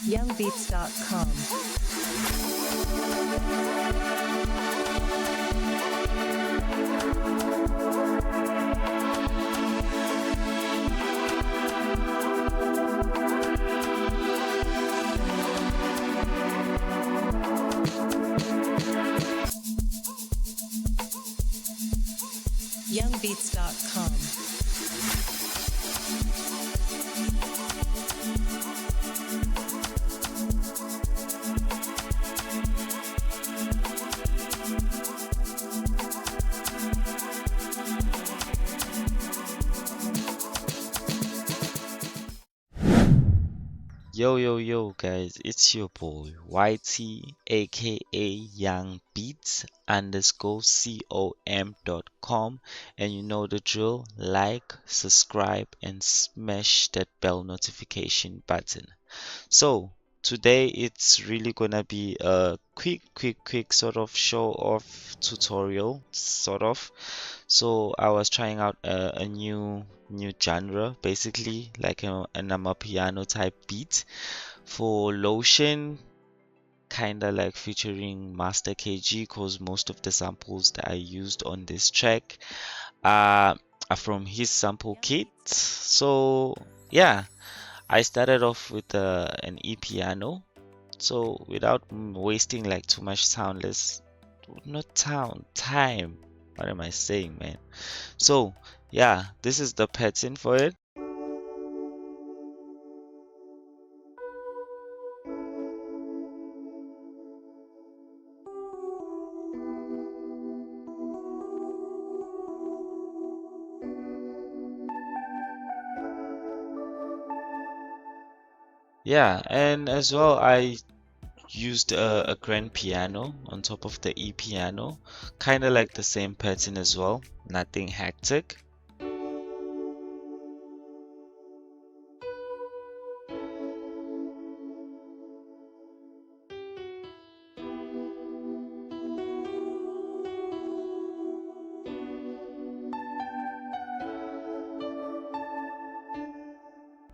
youngbeats.com. youngbeats.com. Yo yo yo guys, it's your boy YT aka Young Beats underscore com, and you know the drill. Like, subscribe and smash that bell notification button. So today it's really gonna be a quick sort of show off tutorial sort of. So I was trying out a new genre, basically like an amapiano type beat for Lowsheeen, kinda like featuring Master KG, cause most of the samples that I used on this track are, are from his sample kit. So yeah, I started off with an E piano. So without wasting like too much sound, let's not sound time. What am I saying, man? So yeah, this is the pattern for it. Yeah, and as well I used a grand piano on top of the E piano, kind of like the same pattern as well, nothing hectic.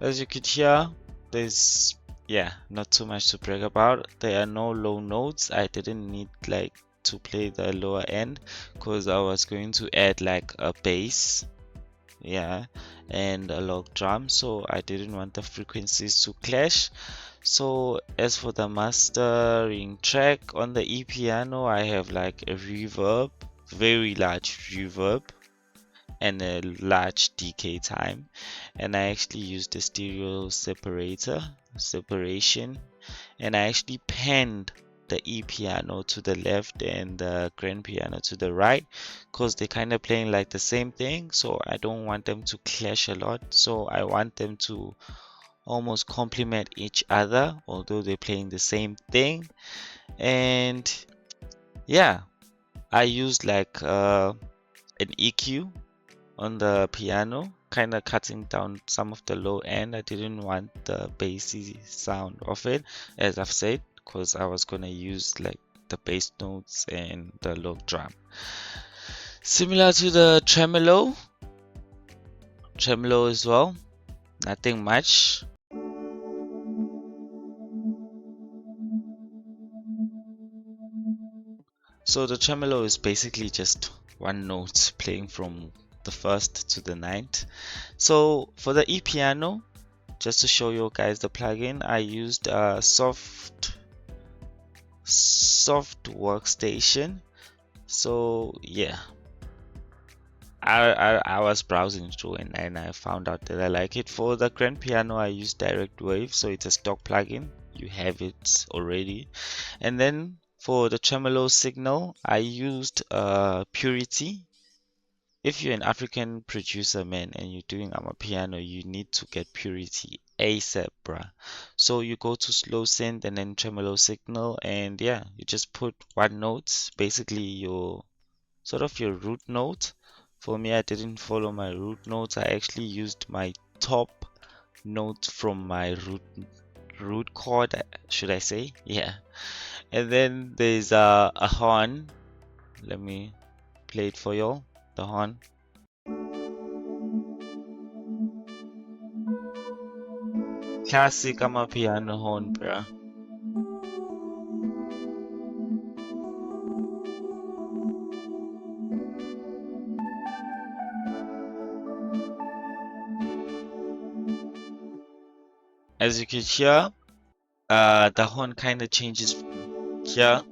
As you could hear, there's, yeah, not too much to brag about. There are no low notes. I didn't need like to play the lower end because I was going to add like a bass, yeah, and a log drum, so I didn't want the frequencies to clash. So as for the mastering track on the E piano, I have like a reverb, very large reverb, and a large decay time, and I actually used a stereo separation, and I actually panned the E piano to the left and the grand piano to the right because they're kind of playing like the same thing, so I don't want them to clash a lot. So I want them to almost complement each other although they're playing the same thing. And yeah, I used like an EQ on the piano, kind of cutting down some of the low end. I didn't want the bassy sound of it, as I've said, because I was gonna use like the bass notes and the low drum. Similar to the tremolo as well, nothing much. So the tremolo is basically just one note playing from the first to the ninth. So for the E piano, just to show you guys the plugin, I used a soft workstation. So yeah, I was browsing through and I found out that I like it. For the grand piano, I use direct wave, so it's a stock plugin, you have it already. And then for the tremolo signal, I used Purity. If you're an African producer, man, and you're doing piano, you need to get Purity ASAP, bruh. So you go to slow synth and then tremolo signal, and yeah, you just put one note, basically your sort of your root note. For me, I didn't follow my root notes. I actually used my top note from my root chord, should I say? Yeah. And then there's a horn. Let me play it for y'all. The horn. Classic piano horn, bruh. As you can hear, the horn kind of changes from here,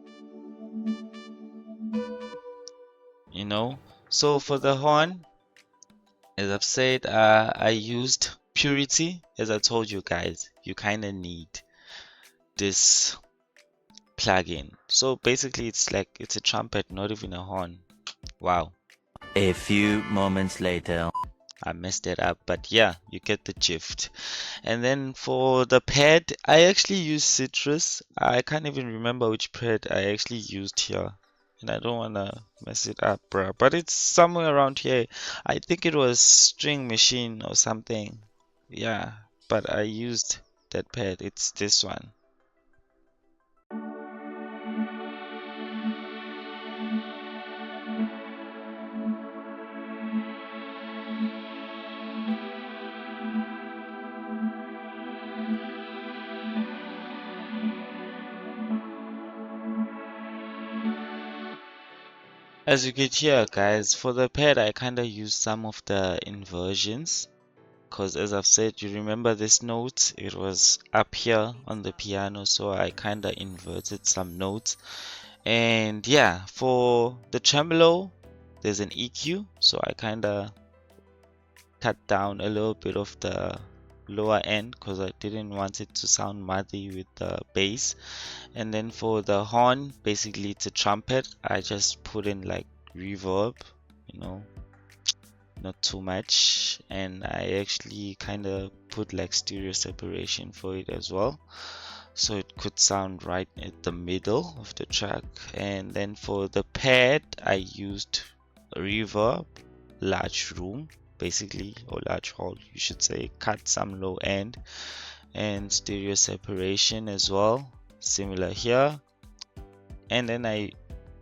you know. So for the horn, as I've said, I used Purity. As I told you guys, you kind of need this plugin. So basically, it's a trumpet, not even a horn. Wow, A few moments later. I messed it up, but yeah, you get the gist. And then for the pad, I actually used Citrus. I can't even remember which pad I actually used here. And I don't wanna mess it up, bruh. But it's somewhere around here. I think it was String Machine or something. Yeah, but I used that pad. It's this one. As you can hear, guys, for the pad, I kinda used some of the inversions. Because as I've said, you remember this note, it was up here on the piano, so I kind of inverted some notes. And yeah, for the tremolo, there's an EQ, so I kind of cut down a little bit of the lower end because I didn't want it to sound muddy with the bass. And then for the horn, basically it's a trumpet, I just put in like reverb, you know, not too much, and I actually kind of put like stereo separation for it as well, so it could sound right at the middle of the track. And then for the pad, I used reverb, large room basically, or large hall you should say, cut some low end, and stereo separation as well, similar here. And then I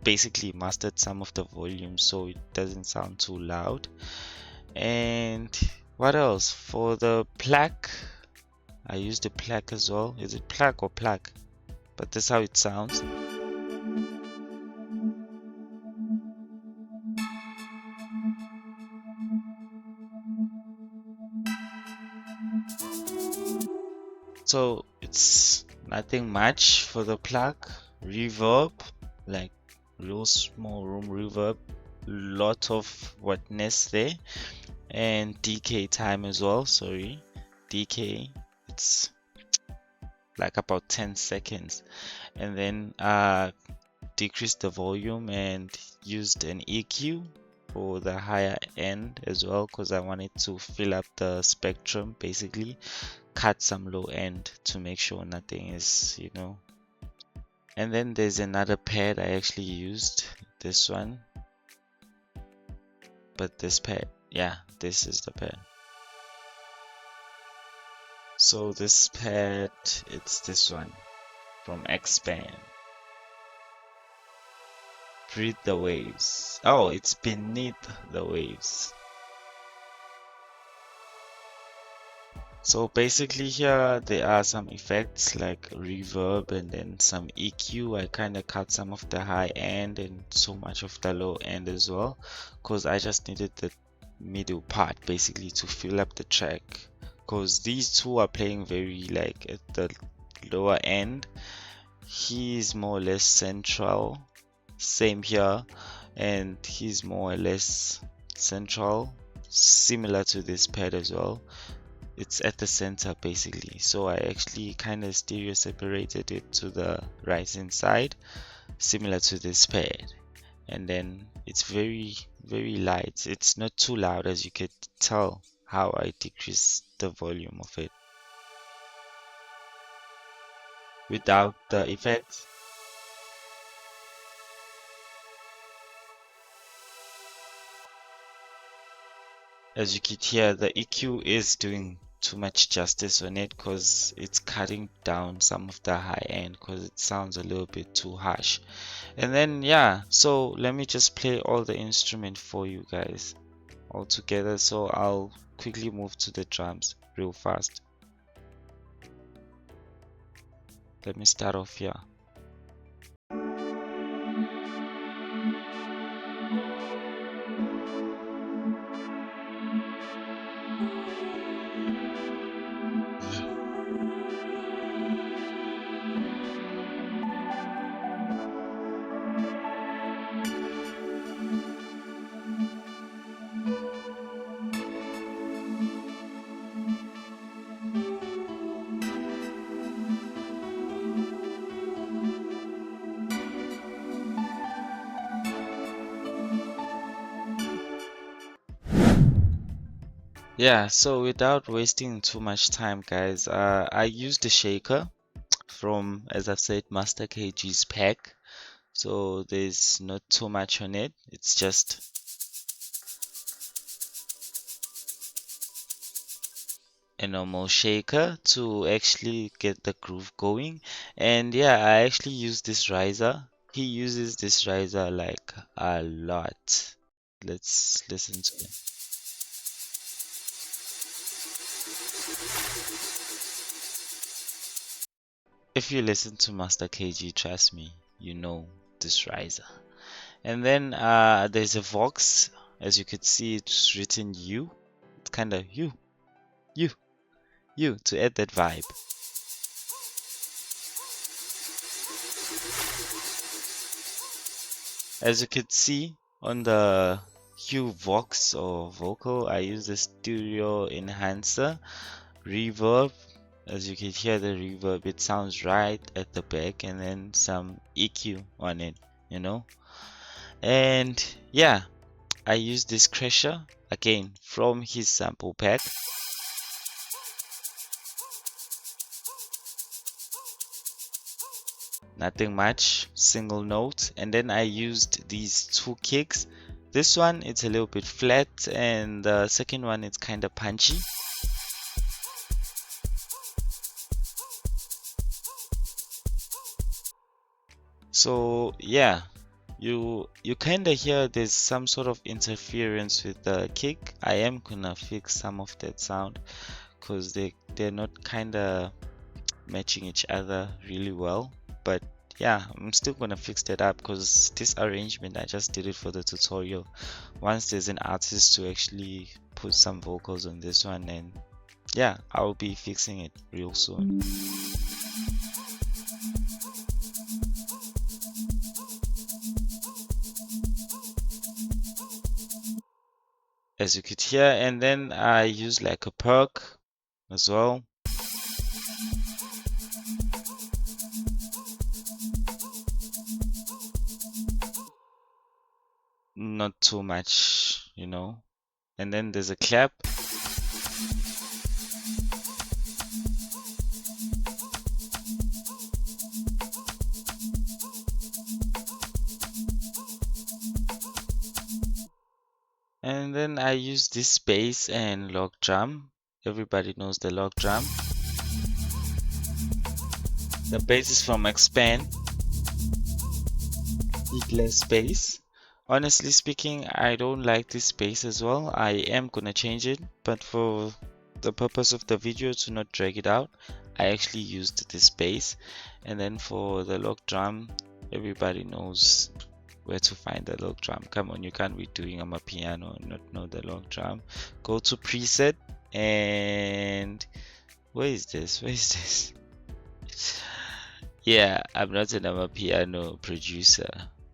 basically mastered some of the volume so it doesn't sound too loud. And what else? For the plaque, I used the plaque as well. Is it plaque or plaque? But that's how it sounds. So it's nothing much for the plaque. Reverb, like real small room reverb, lot of wetness there, and decay time as well. Sorry, decay. It's like about 10 seconds. And then decreased the volume and used an EQ for the higher end as well because I wanted to fill up the spectrum, basically cut some low end to make sure nothing is, you know. And then there's another pad I actually used, this one, but this pad, yeah, this is the pad. So this pad, it's this one from Expand. Breathe the waves. Oh, it's beneath the waves. So basically here there are some effects like reverb and then some EQ. I kind of cut some of the high end and so much of the low end as well because I just needed the middle part basically to fill up the track, because these two are playing very like at the lower end. He is more or less central, same here, and he's more or less central, similar to this pad as well. It's at the center basically, so I actually kind of stereo separated it to the right hand side, similar to this pad. And then it's very light, it's not too loud, as you could tell how I decrease the volume of it without the effects. As you can hear, the EQ is doing too much justice on it because it's cutting down some of the high end because it sounds a little bit too harsh. And then yeah, so let me just play all the instrument for you guys all together. So I'll quickly move to the drums real fast. Let me start off here. Yeah, so without wasting too much time, guys, I used the shaker from, as I've said, Master KG's pack. So there's not too much on it. It's just a normal shaker to actually get the groove going. And yeah, I actually use this riser. He uses this riser like a lot. Let's listen to it. If you listen to Master KG, trust me, you know this riser. And then there's a Vox. As you could see, it's written U. It's kind of you to add that vibe. As you could see on the Hue Vox or vocal, I use the stereo enhancer reverb. As you can hear the reverb, it sounds right at the back, and then some EQ on it, you know. And yeah, I use this crusher again from his sample pack. Nothing much, single note. And then I used these two kicks. This one it's a little bit flat, and the second one it's kind of punchy. So yeah, you kind of hear there's some sort of interference with the kick. I am gonna fix some of that sound because they're not kind of matching each other really well. But yeah, I'm still gonna fix that up because this arrangement I just did it for the tutorial. Once there's an artist to actually put some vocals on this one, and yeah, I'll be fixing it real soon. As you could hear, and then I use like a perk as well. Not too much, you know. And then there's a clap. And then I use this bass and log drum. Everybody knows the log drum. The bass is from Expand. Less bass. Honestly speaking, I don't like this bass as well. I am gonna change it, but for the purpose of the video to not drag it out, I actually used this bass. And then for the log drum, everybody knows where to find the log drum. Come on, you can't be doing on a piano and not know the log drum. Go to preset, and where is this? Yeah, I'm not an amapiano producer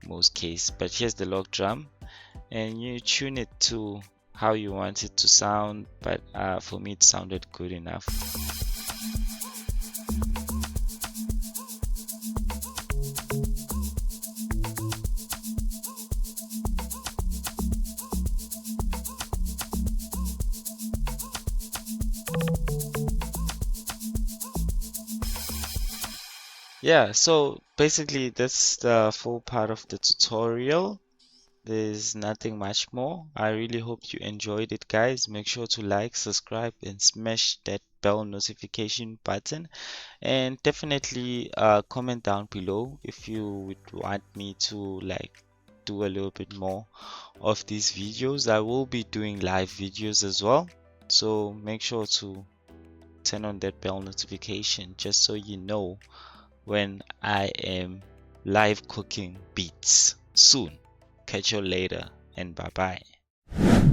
most case, but here's the log drum, and you tune it to how you want it to sound, but for me it sounded good enough. Yeah, so basically that's the full part of the tutorial. There's nothing much more. I really hope you enjoyed it, guys. Make sure to like, subscribe, and smash that bell notification button. And definitely comment down below if you would want me to like do a little bit more of these videos. I will be doing live videos as well, so make sure to turn on that bell notification just so you know when I am live cooking beats soon. Catch you later and bye bye.